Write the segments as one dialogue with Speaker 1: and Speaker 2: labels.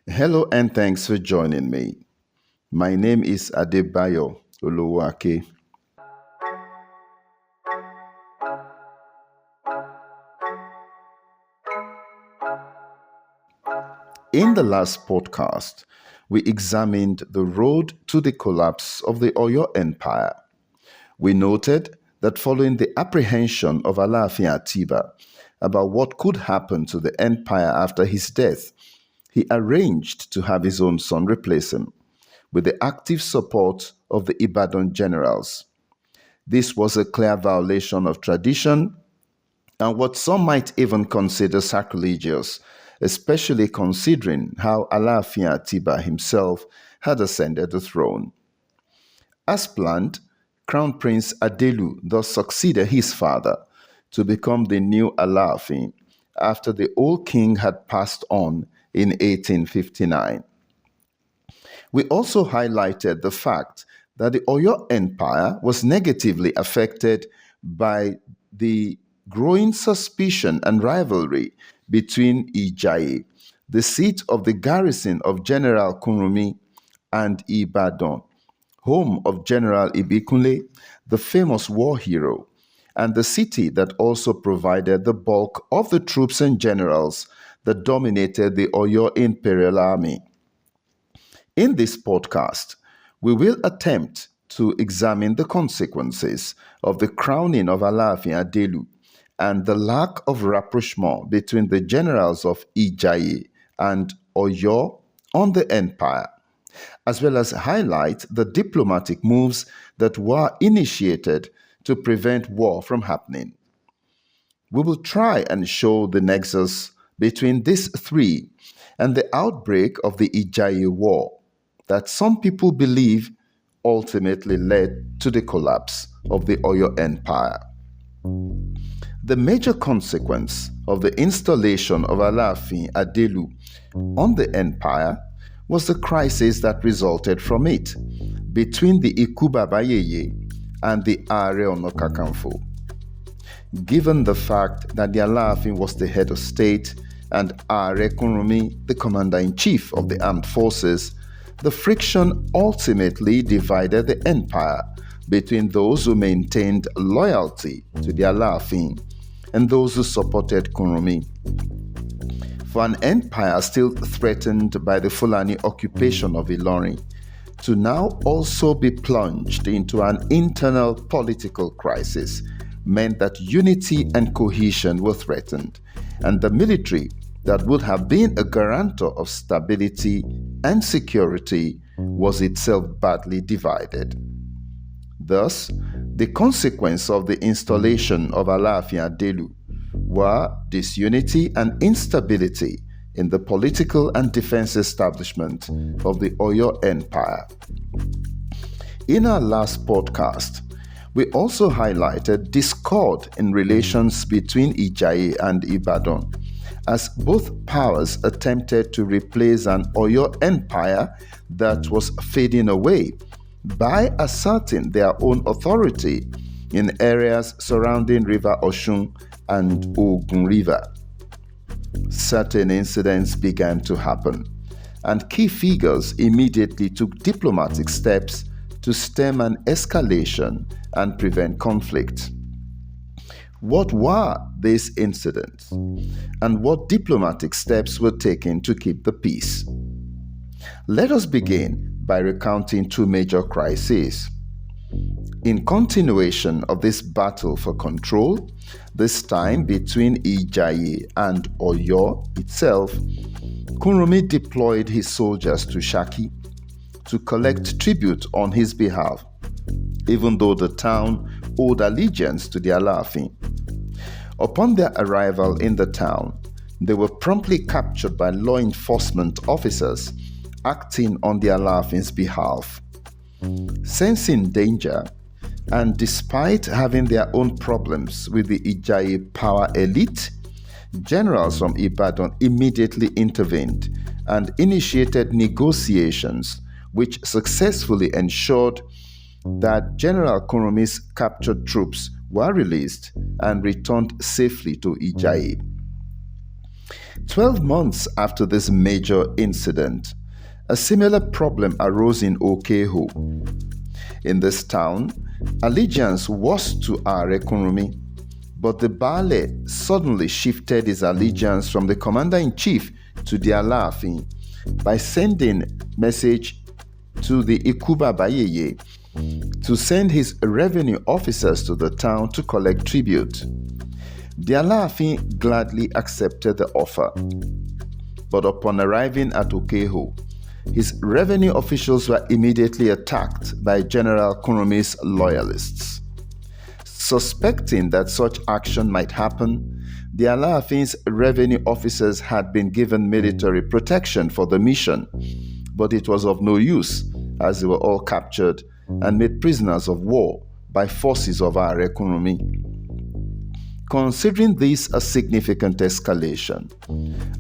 Speaker 1: Hello and thanks for joining me. My name is Adebayo Oluwake. In the last podcast, we examined the road to the collapse of the Oyo Empire. We noted that following the apprehension of Alaafin Atiba about what could happen to the empire after his death, he arranged to have his own son replace him, with the active support of the Ibadan generals. This was a clear violation of tradition and what some might even consider sacrilegious, especially considering how Alaafin Atiba himself had ascended the throne. As planned, Crown Prince Adelu thus succeeded his father to become the new Alaafin after the old king had passed on in 1859. We also highlighted the fact that the Oyo Empire was negatively affected by the growing suspicion and rivalry between Ijaiye, the seat of the garrison of General Kunrumi, and Ibadan, home of General Ibikunle, the famous war hero, and the city that also provided the bulk of the troops and generals that dominated the Oyo Imperial Army. In this podcast, we will attempt to examine the consequences of the crowning of Alaafin Adelu and the lack of rapprochement between the generals of Ijaiye and Oyo on the empire, as well as highlight the diplomatic moves that were initiated to prevent war from happening. We will try and show the nexus between these three and the outbreak of the Ijaiye War that some people believe ultimately led to the collapse of the Oyo Empire. The major consequence of the installation of Alaafin Adelu on the empire was the crisis that resulted from it between the Ikubabayeye and the Are Ona Kakanfo. Given the fact that the Alaafin was the head of state and Are Kunrumi the commander-in-chief of the armed forces, the friction ultimately divided the empire between those who maintained loyalty to the Alaafin and those who supported Kunrumi. For an empire still threatened by the Fulani occupation of Ilorin to now also be plunged into an internal political crisis meant that unity and cohesion were threatened, and the military that would have been a guarantor of stability and security was itself badly divided. Thus, the consequence of the installation of Alaafin Adelu were disunity and instability in the political and defense establishment of the Oyo Empire. In our last podcast, we also highlighted discord in relations between Ijaiye and Ibadan, as both powers attempted to replace an Oyo Empire that was fading away by asserting their own authority in areas surrounding River Oshun and Ogun River. Certain incidents began to happen, and key figures immediately took diplomatic steps to stem an escalation and prevent conflict. What were these incidents, and what diplomatic steps were taken to keep the peace? Let us begin by recounting two major crises. In continuation of this battle for control, this time between Ijaiye and Oyo itself, Kunrumi deployed his soldiers to Shaki to collect tribute on his behalf, even though the town owed allegiance to the Alaafin. Upon their arrival in the town, they were promptly captured by law enforcement officers acting on the Alaafin's behalf. Sensing danger, and despite having their own problems with the Ijaiye power elite, generals from Ibadan immediately intervened and initiated negotiations which successfully ensured that General Kunrumi's captured troops were released and returned safely to Ijaiye. 12 months after this major incident, a similar problem arose in Okeho. In this town, allegiance was to Are Kunrumi, but the Baale suddenly shifted his allegiance from the commander-in-chief to the Alaafin by sending message to the Ikuba Bayeye to send his revenue officers to the town to collect tribute. The Alaafin gladly accepted the offer, but upon arriving at Okeho, his revenue officials were immediately attacked by General Kunrumi's loyalists. Suspecting that such action might happen, the Alaafin's revenue officers had been given military protection for the mission, but it was of no use as they were all captured and made prisoners of war by forces of Are Kunrumi. Considering this a significant escalation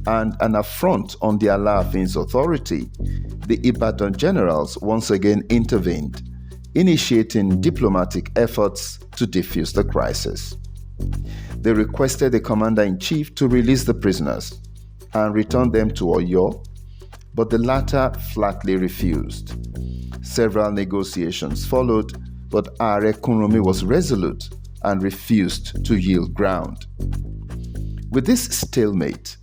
Speaker 1: and an affront on the Alaafin's authority, the Ibadan generals once again intervened, initiating diplomatic efforts to defuse the crisis. They requested the commander-in-chief to release the prisoners and return them to Oyo, but the latter flatly refused. Several negotiations followed, but Are Kunrumi was resolute and refused to yield ground. With this stalemate,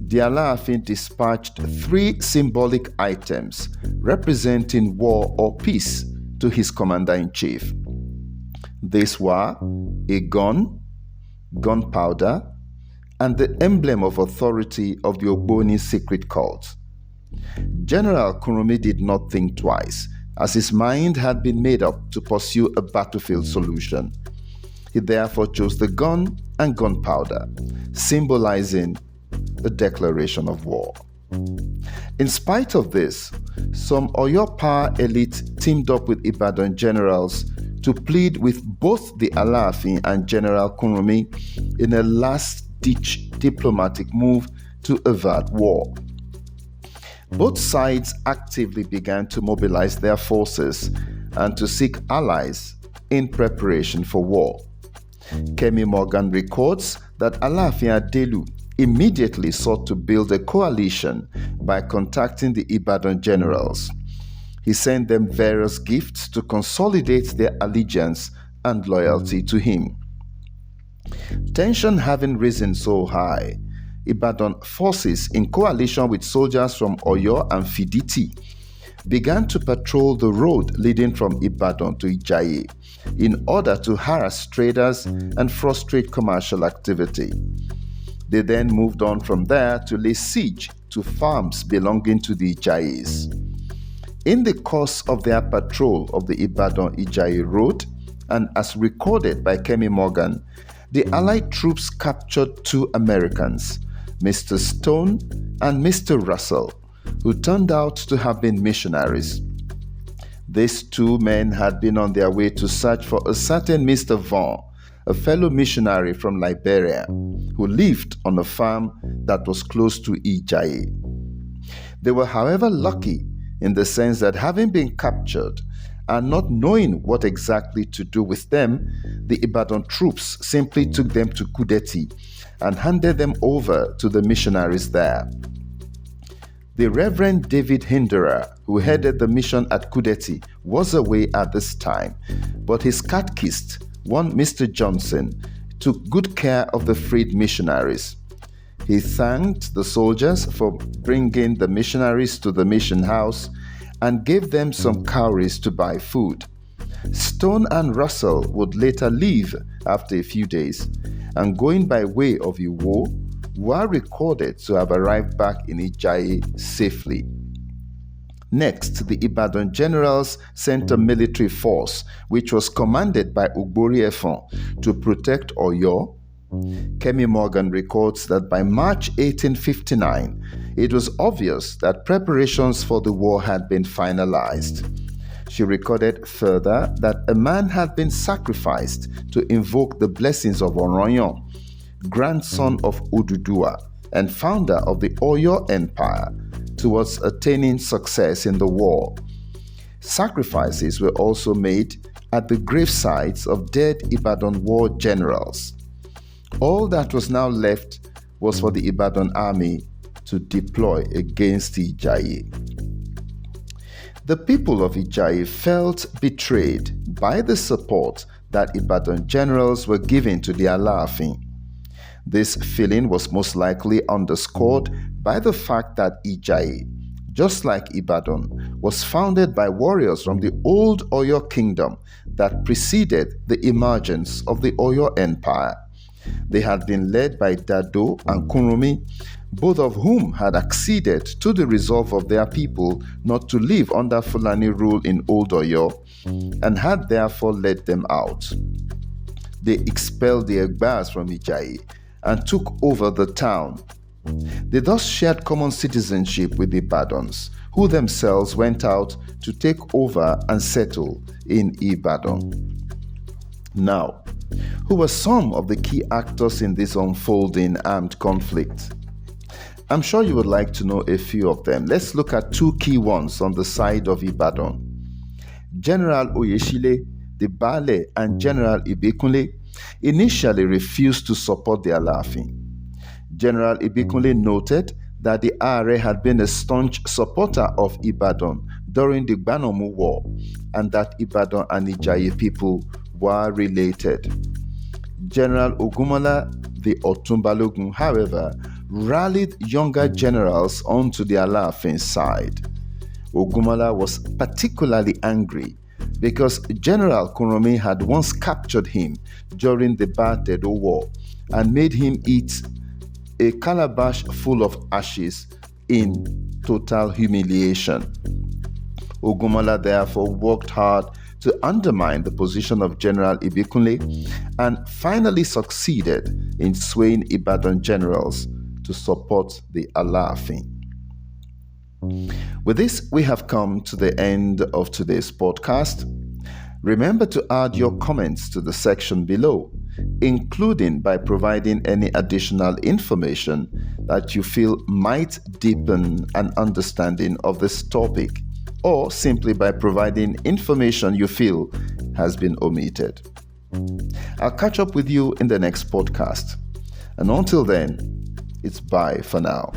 Speaker 1: the Alaafin dispatched 3 symbolic items representing war or peace to his commander-in-chief. These were a gun, gunpowder, and the emblem of authority of the Ogboni secret cult. General Kunrumi did not think twice, as his mind had been made up to pursue a battlefield solution. He therefore chose the gun and gunpowder, symbolizing a declaration of war. In spite of this, some Oyo power elite teamed up with Ibadan generals to plead with both the Alaafin and General Kunrumi in a last-ditch diplomatic move to avert war. Both sides actively began to mobilize their forces and to seek allies in preparation for war. Kemi Morgan records that Alaafin Adelu immediately sought to build a coalition by contacting the Ibadan generals. He sent them various gifts to consolidate their allegiance and loyalty to him. Tension having risen so high, Ibadan forces in coalition with soldiers from Oyo and Fiditi began to patrol the road leading from Ibadan to Ijaiye in order to harass traders and frustrate commercial activity. They then moved on from there to lay siege to farms belonging to the Ijaies. In the course of their patrol of the Ibadan-Ijaiye road, and as recorded by Kemi Morgan, the Allied troops captured 2 Americans, Mr. Stone and Mr. Russell, who turned out to have been missionaries. These 2 men had been on their way to search for a certain Mr. Vaughn, a fellow missionary from Liberia, who lived on a farm that was close to Ijaiye. They were, however, lucky in the sense that having been captured and not knowing what exactly to do with them, the Ibadan troops simply took them to Kudeti and handed them over to the missionaries there. The Reverend David Hinderer, who headed the mission at Kudeti, was away at this time, but his catechist, one Mr. Johnson, took good care of the freed missionaries. He thanked the soldiers for bringing the missionaries to the mission house and gave them some cowries to buy food. Stone and Russell would later leave after a few days, and going by way of Iwo, were recorded to have arrived back in Ijaiye safely. Next, the Ibadan generals sent a military force, which was commanded by Ugbori Efon, to protect Oyo. Kemi Morgan records that by March 1859, it was obvious that preparations for the war had been finalized. She recorded further that a man had been sacrificed to invoke the blessings of Oroyan, grandson of Oduduwa and founder of the Oyo Empire, towards attaining success in the war. Sacrifices were also made at the gravesites of dead Ibadan war generals. All that was now left was for the Ibadan army to deploy against Ijaiye. The people of Ijaiye felt betrayed by the support that Ibadan generals were giving to the Alaafin. This feeling was most likely underscored by the fact that Ijaiye, just like Ibadan, was founded by warriors from the old Oyo kingdom that preceded the emergence of the Oyo Empire. They had been led by Dado and Kunrumi, both of whom had acceded to the resolve of their people not to live under Fulani rule in Old Oyo, and had therefore led them out. They expelled the Egbas from Ijaiye and took over the town. They thus shared common citizenship with the Ibadans, who themselves went out to take over and settle in Ibadan. Now, who were some of the key actors in this unfolding armed conflict? I'm sure you would like to know a few of them. Let's look at two key ones on the side of Ibadan. General Oyeshile, the Baale, and General Ibekunle initially refused to support the Alaafin. General Ibekunle noted that the Are had been a staunch supporter of Ibadan during the Gbanomu War, and that Ibadan and Ijaiye people were related. General Ogumola, the Otumbalogun, however, rallied younger generals onto the Alaafin side. Ogumola was particularly angry because General Kunrumi had once captured him during the Batedo War and made him eat a calabash full of ashes in total humiliation. Ogumola therefore worked hard to undermine the position of General Ibekunle and finally succeeded in swaying Ibadan generals to support the Alaafin. With this, we have come to the end of today's podcast. Remember to add your comments to the section below, including by providing any additional information that you feel might deepen an understanding of this topic, or simply by providing information you feel has been omitted. I'll catch up with you in the next podcast. And until then, it's bye for now.